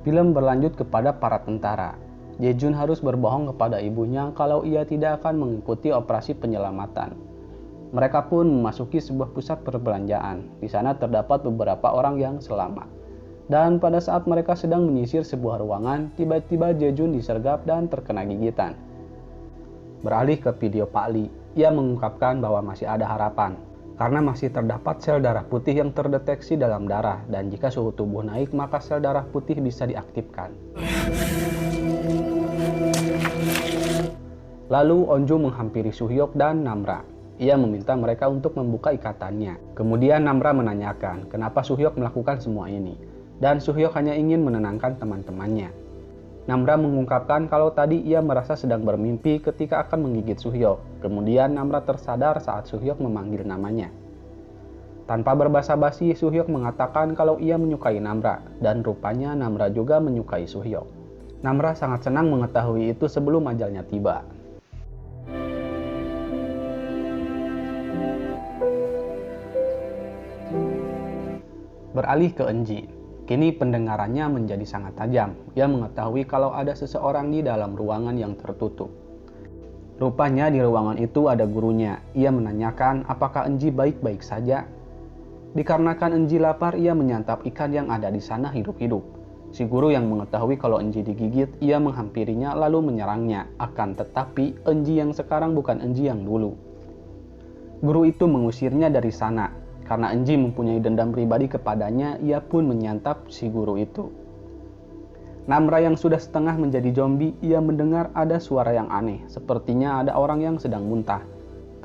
Film berlanjut kepada para tentara. Jejun harus berbohong kepada ibunya kalau ia tidak akan mengikuti operasi penyelamatan. Mereka pun memasuki sebuah pusat perbelanjaan. Di sana terdapat beberapa orang yang selamat. Dan pada saat mereka sedang menyisir sebuah ruangan, tiba-tiba Jejun disergap dan terkena gigitan. Beralih ke video Pak Lee, ia mengungkapkan bahwa masih ada harapan. Karena masih terdapat sel darah putih yang terdeteksi dalam darah, dan jika suhu tubuh naik maka sel darah putih bisa diaktifkan. Lalu Onju menghampiri Suhyok dan Namra. Ia meminta mereka untuk membuka ikatannya. Kemudian Namra menanyakan kenapa Suhyok melakukan semua ini, dan Suhyok hanya ingin menenangkan teman-temannya. Namra mengungkapkan kalau tadi ia merasa sedang bermimpi ketika akan menggigit Suhyok. Kemudian Namra tersadar saat Suhyok memanggil namanya. Tanpa berbasa-basi, Suhyok mengatakan kalau ia menyukai Namra, dan rupanya Namra juga menyukai Suhyok. Namra sangat senang mengetahui itu sebelum ajalnya tiba. Beralih ke Enji. Kini pendengarannya menjadi sangat tajam. Ia mengetahui kalau ada seseorang di dalam ruangan yang tertutup. Rupanya di ruangan itu ada gurunya. Ia menanyakan apakah Enji baik-baik saja. Dikarenakan Enji lapar, ia menyantap ikan yang ada di sana hidup-hidup. Si guru yang mengetahui kalau Enji digigit, ia menghampirinya lalu menyerangnya. Akan tetapi Enji yang sekarang bukan Enji yang dulu. Guru itu mengusirnya dari sana. Karena Enji mempunyai dendam pribadi kepadanya, ia pun menyantap si guru itu. Namra yang sudah setengah menjadi zombie, ia mendengar ada suara yang aneh, sepertinya ada orang yang sedang muntah.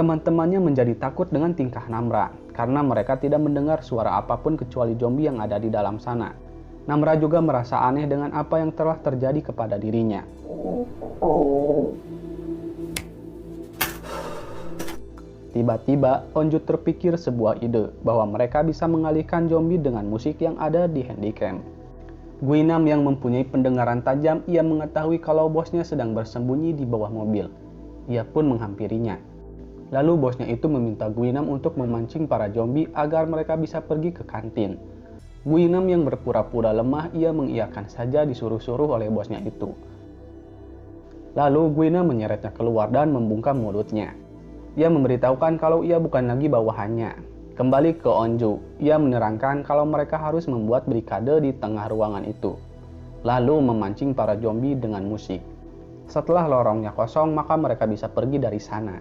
Teman-temannya menjadi takut dengan tingkah Namra, karena mereka tidak mendengar suara apapun kecuali zombie yang ada di dalam sana. Namra juga merasa aneh dengan apa yang telah terjadi kepada dirinya. Tiba-tiba, Onju terpikir sebuah ide bahwa mereka bisa mengalihkan zombie dengan musik yang ada di handycam. Guinam yang mempunyai pendengaran tajam, ia mengetahui kalau bosnya sedang bersembunyi di bawah mobil. Ia pun menghampirinya. Lalu bosnya itu meminta Guinam untuk memancing para zombie agar mereka bisa pergi ke kantin. Guinam yang berpura-pura lemah, ia mengiyakan saja disuruh-suruh oleh bosnya itu. Lalu Guinam menyeretnya keluar dan membungkam mulutnya. Ia memberitahukan kalau ia bukan lagi bawahannya. Kembali ke Onju, ia menerangkan kalau mereka harus membuat barikade di tengah ruangan itu. Lalu memancing para zombie dengan musik. Setelah lorongnya kosong, maka mereka bisa pergi dari sana.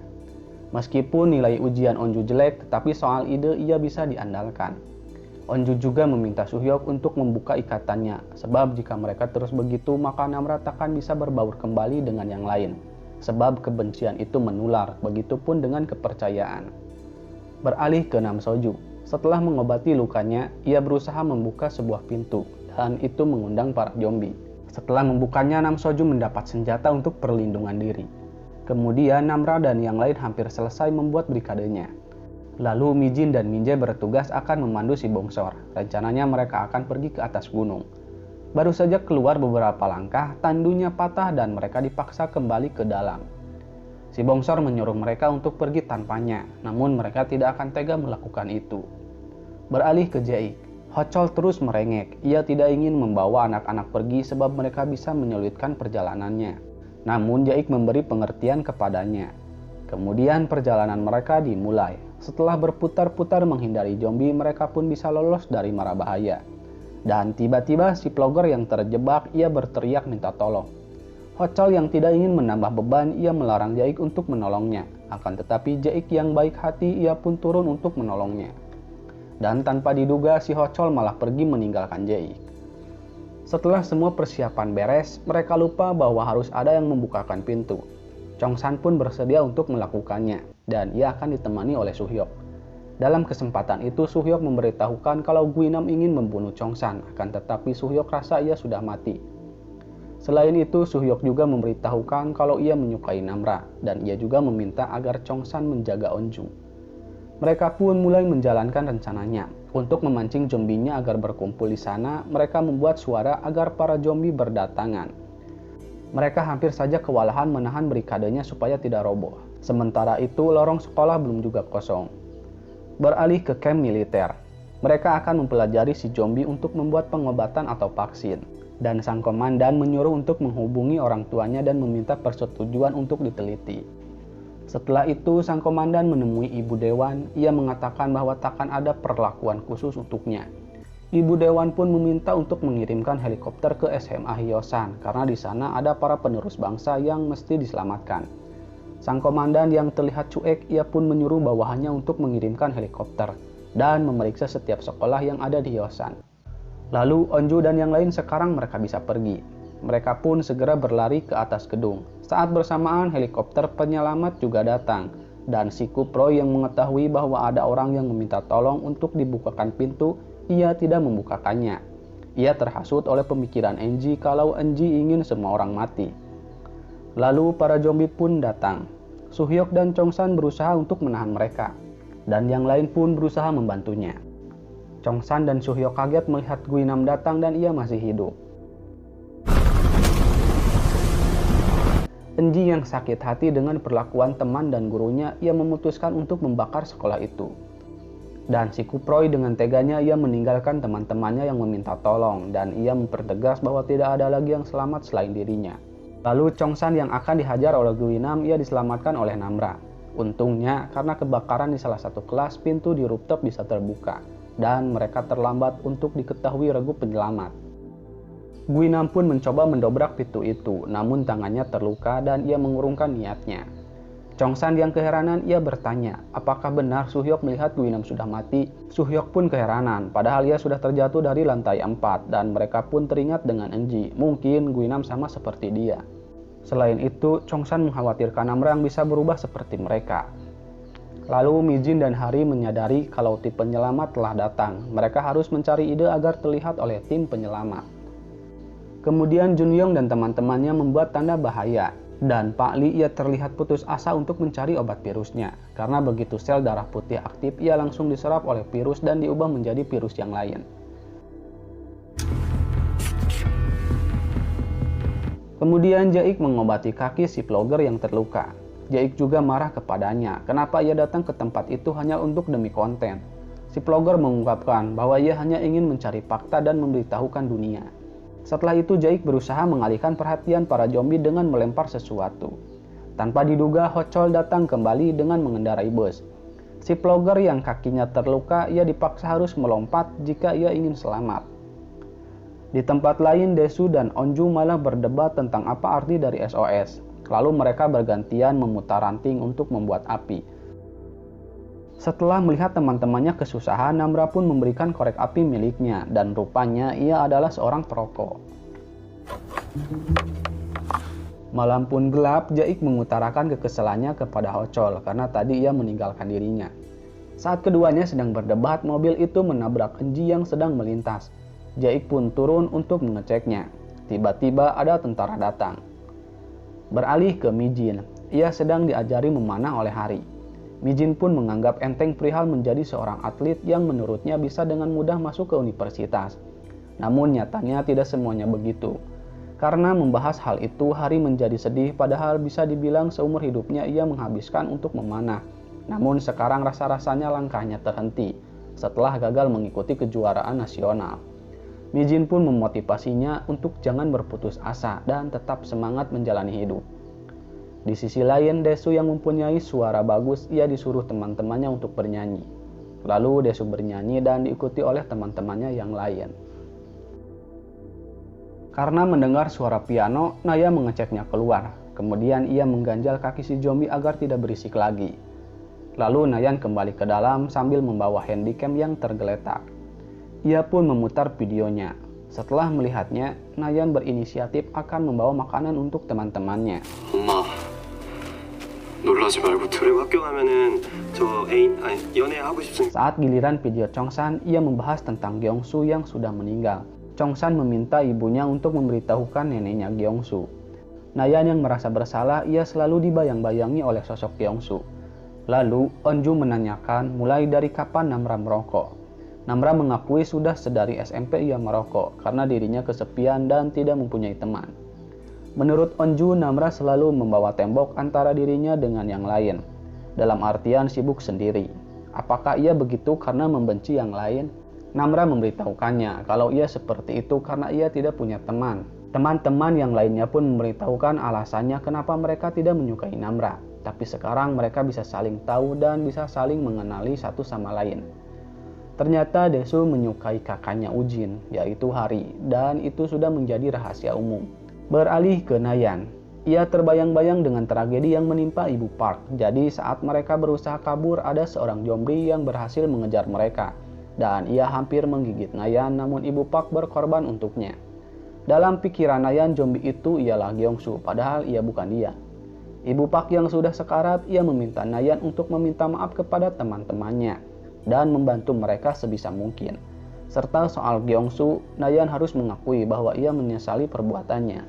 Meskipun nilai ujian Onju jelek, tetapi soal ide ia bisa diandalkan. Onju juga meminta Suhyok untuk membuka ikatannya, sebab jika mereka terus begitu, maka Namra takkan bisa berbaur kembali dengan yang lain. Sebab kebencian itu menular, begitupun dengan kepercayaan. Beralih ke Nam Soju. Setelah mengobati lukanya, ia berusaha membuka sebuah pintu, dan itu mengundang para zombie. Setelah membukanya, Nam Soju mendapat senjata untuk perlindungan diri. Kemudian Namra dan yang lain hampir selesai membuat barikadenya. Lalu Mijin dan Minjae bertugas akan memandu si Bongsor. Rencananya mereka akan pergi ke atas gunung. Baru saja keluar beberapa langkah, tandunya patah dan mereka dipaksa kembali ke dalam. Si Bongsor menyuruh mereka untuk pergi tanpanya, namun mereka tidak akan tega melakukan itu. Beralih ke Jaik, Hochol terus merengek. Ia tidak ingin membawa anak-anak pergi sebab mereka bisa menyulitkan perjalanannya. Namun Jaik memberi pengertian kepadanya. Kemudian perjalanan mereka dimulai. Setelah berputar-putar menghindari zombie, mereka pun bisa lolos dari mara bahaya. Dan tiba-tiba si vlogger yang terjebak, ia berteriak minta tolong. Hochol yang tidak ingin menambah beban, ia melarang Jaik untuk menolongnya. Akan tetapi Jaik yang baik hati, ia pun turun untuk menolongnya. Dan tanpa diduga, si Hochol malah pergi meninggalkan Jaik. Setelah semua persiapan beres, mereka lupa bahwa harus ada yang membukakan pintu. Chongsan pun bersedia untuk melakukannya, dan ia akan ditemani oleh Suhyok. Dalam kesempatan itu, Suhyok memberitahukan kalau Guinam ingin membunuh Chongsan, akan tetapi Suhyok rasa ia sudah mati. Selain itu, Suhyok juga memberitahukan kalau ia menyukai Namra, dan ia juga meminta agar Chongsan menjaga Onju. Mereka pun mulai menjalankan rencananya. Untuk memancing zombinya agar berkumpul di sana, mereka membuat suara agar para zombie berdatangan. Mereka hampir saja kewalahan menahan barikadenya supaya tidak roboh. Sementara itu, lorong sekolah belum juga kosong. Beralih ke camp militer. Mereka akan mempelajari si zombie untuk membuat pengobatan atau vaksin. Dan sang komandan menyuruh untuk menghubungi orang tuanya dan meminta persetujuan untuk diteliti. Setelah itu, sang komandan menemui Ibu Dewan. Ia mengatakan bahwa takkan ada perlakuan khusus untuknya. Ibu Dewan pun meminta untuk mengirimkan helikopter ke SMA Hyosan karena di sana ada para penerus bangsa yang mesti diselamatkan. Sang komandan yang terlihat cuek, ia pun menyuruh bawahannya untuk mengirimkan helikopter dan memeriksa setiap sekolah yang ada di Hyosan. Lalu Onju dan yang lain sekarang mereka bisa pergi. Mereka pun segera berlari ke atas gedung. Saat bersamaan helikopter penyelamat juga datang. Dan si Kuproy yang mengetahui bahwa ada orang yang meminta tolong untuk dibukakan pintu, ia tidak membukakannya. Ia terhasut oleh pemikiran Enji kalau Enji ingin semua orang mati. Lalu para zombie pun datang. Suhyok dan Chongsan berusaha untuk menahan mereka. Dan yang lain pun berusaha membantunya. Chongsan dan Suhyok kaget melihat Guinam datang dan ia masih hidup. Enji yang sakit hati dengan perlakuan teman dan gurunya, ia memutuskan untuk membakar sekolah itu. Dan si Kuproy dengan teganya ia meninggalkan teman-temannya yang meminta tolong dan ia mempertegas bahwa tidak ada lagi yang selamat selain dirinya. Lalu Chongsan yang akan dihajar oleh Guinam ia diselamatkan oleh Namra. Untungnya karena kebakaran di salah satu kelas, pintu di rooftop bisa terbuka dan mereka terlambat untuk diketahui regu penyelamat. Guinam pun mencoba mendobrak pintu itu, namun tangannya terluka dan ia mengurungkan niatnya. Chongsan yang keheranan, ia bertanya, apakah benar Suhyok melihat Guinam sudah mati? Suhyok pun keheranan, padahal ia sudah terjatuh dari lantai 4 dan mereka pun teringat dengan Enji. Mungkin Guinam sama seperti dia. Selain itu, Chongsan mengkhawatirkan Namra yang bisa berubah seperti mereka. Lalu Mijin dan Hari menyadari kalau tim penyelamat telah datang. Mereka harus mencari ide agar terlihat oleh tim penyelamat. Kemudian Junyong dan teman-temannya membuat tanda bahaya. Dan Pak Lee ia terlihat putus asa untuk mencari obat virusnya. Karena begitu sel darah putih aktif, ia langsung diserap oleh virus dan diubah menjadi virus yang lain. Kemudian Jaik mengobati kaki si vlogger yang terluka. Jaik juga marah kepadanya, kenapa ia datang ke tempat itu hanya untuk demi konten. Si vlogger mengungkapkan bahwa ia hanya ingin mencari fakta dan memberitahukan dunia. Setelah itu Jaik berusaha mengalihkan perhatian para zombie dengan melempar sesuatu. Tanpa diduga Hochol datang kembali dengan mengendarai bus. Si vlogger yang kakinya terluka, ia dipaksa harus melompat jika ia ingin selamat. Di tempat lain Desu dan Onju malah berdebat tentang apa arti dari SOS. Lalu mereka bergantian memutar ranting untuk membuat api. Setelah melihat teman-temannya kesusahan, Namra pun memberikan korek api miliknya dan rupanya ia adalah seorang perokok. Malam pun gelap, Jaik mengutarakan kekesalannya kepada Hochol karena tadi ia meninggalkan dirinya. Saat keduanya sedang berdebat, mobil itu menabrak Enji yang sedang melintas. Jaik pun turun untuk mengeceknya. Tiba-tiba ada tentara datang. Beralih ke Mijin, ia sedang diajari memanah oleh Hari. Mijin pun menganggap enteng perihal menjadi seorang atlet yang menurutnya bisa dengan mudah masuk ke universitas. Namun nyatanya tidak semuanya begitu. Karena membahas hal itu, Hari menjadi sedih padahal bisa dibilang seumur hidupnya ia menghabiskan untuk memanah. Namun sekarang rasa-rasanya langkahnya terhenti setelah gagal mengikuti kejuaraan nasional. Mijin pun memotivasinya untuk jangan berputus asa dan tetap semangat menjalani hidup. Di sisi lain, Desu yang mempunyai suara bagus, ia disuruh teman-temannya untuk bernyanyi. Lalu Desu bernyanyi dan diikuti oleh teman-temannya yang lain. Karena mendengar suara piano, Naya mengeceknya keluar. Kemudian ia mengganjal kaki si zombie agar tidak berisik lagi. Lalu Nayan kembali ke dalam sambil membawa handycam yang tergeletak. Ia pun memutar videonya. Setelah melihatnya, Nayan berinisiatif akan membawa makanan untuk teman-temannya. 엄마, 놀라지 말고 둘이 학교 가면은 저 연애하고 싶으니까. Saat giliran video Chongsan, ia membahas tentang Gyeongsu yang sudah meninggal. Chongsan meminta ibunya untuk memberitahukan neneknya Gyeongsu. Nayan yang merasa bersalah, ia selalu dibayang-bayangi oleh sosok Gyeongsu. Lalu, Onju menanyakan mulai dari kapan Namra merokok. Namra mengakui sudah sedari SMP ia merokok karena dirinya kesepian dan tidak mempunyai teman. Menurut Onju, Namra selalu membawa tembok antara dirinya dengan yang lain, dalam artian sibuk sendiri. Apakah ia begitu karena membenci yang lain? Namra memberitahukannya kalau ia seperti itu karena ia tidak punya teman. Teman-teman yang lainnya pun memberitahukan alasannya kenapa mereka tidak menyukai Namra. Tapi sekarang mereka bisa saling tahu dan bisa saling mengenali satu sama lain. Ternyata Daesu menyukai kakaknya Ujin, yaitu Hari, dan itu sudah menjadi rahasia umum. Beralih ke Nayan. Ia terbayang-bayang dengan tragedi yang menimpa Ibu Park. Jadi saat mereka berusaha kabur, ada seorang zombie yang berhasil mengejar mereka. Dan ia hampir menggigit Nayan, namun Ibu Park berkorban untuknya. Dalam pikiran Nayan, zombie itu ialah Gyeongsu, padahal ia bukan dia. Ibu Park yang sudah sekarat, ia meminta Nayan untuk meminta maaf kepada teman-temannya dan membantu mereka sebisa mungkin. Serta soal Gyeongsu, Nayan harus mengakui bahwa ia menyesali perbuatannya.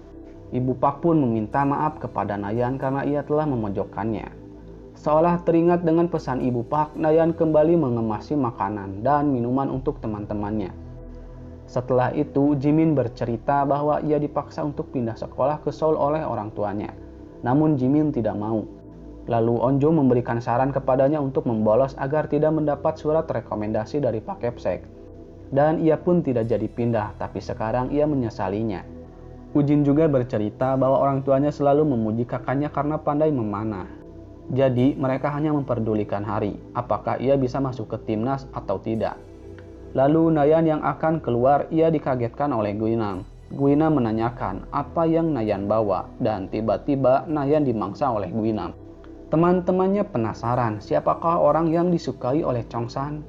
Ibu Park pun meminta maaf kepada Nayan karena ia telah memojokkannya. Seolah teringat dengan pesan Ibu Park, Nayan kembali mengemasi makanan dan minuman untuk teman-temannya. Setelah itu, Jimin bercerita bahwa ia dipaksa untuk pindah sekolah ke Seoul oleh orang tuanya. Namun Jimin tidak mau. Lalu Onjo memberikan saran kepadanya untuk membolos agar tidak mendapat surat rekomendasi dari Pak Kepsek. Dan ia pun tidak jadi pindah, tapi sekarang ia menyesalinya. Ujin juga bercerita bahwa orang tuanya selalu memuji kakaknya karena pandai memanah. Jadi mereka hanya memperdulikan Hari, apakah ia bisa masuk ke timnas atau tidak. Lalu Nayan yang akan keluar, ia dikagetkan oleh Guinam. Guinam menanyakan apa yang Nayan bawa, dan tiba-tiba Nayan dimangsa oleh Guinam. Teman-temannya penasaran siapakah orang yang disukai oleh Chongsan.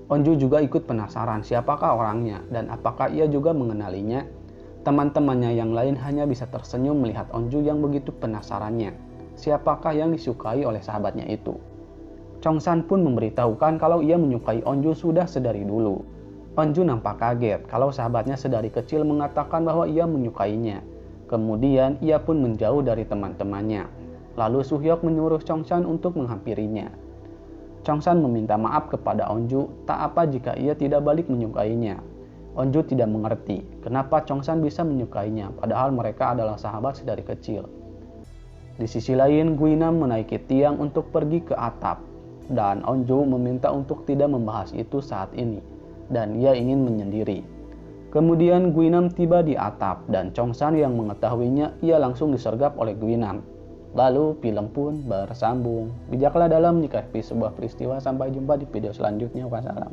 Onju juga ikut penasaran siapakah orangnya dan apakah ia juga mengenalinya. Teman-temannya yang lain hanya bisa tersenyum melihat Onju yang begitu penasarannya. Siapakah yang disukai oleh sahabatnya itu? Chongsan pun memberitahukan kalau ia menyukai Onju sudah sedari dulu. Onju nampak kaget kalau sahabatnya sedari kecil mengatakan bahwa ia menyukainya. Kemudian ia pun menjauh dari teman-temannya. Lalu Suhyok menyuruh Chongsan untuk menghampirinya. Chongsan meminta maaf kepada Onju, tak apa jika ia tidak balik menyukainya. Onju tidak mengerti kenapa Chongsan bisa menyukainya, padahal mereka adalah sahabat sedari kecil. Di sisi lain, Guinam menaiki tiang untuk pergi ke atap, dan Onju meminta untuk tidak membahas itu saat ini, dan ia ingin menyendiri. Kemudian Guinam tiba di atap, dan Chongsan yang mengetahuinya, ia langsung disergap oleh Guinam. Lalu film pun bersambung. Bijaklah dalam menyikapi sebuah peristiwa. Sampai jumpa di video selanjutnya. Wassalam.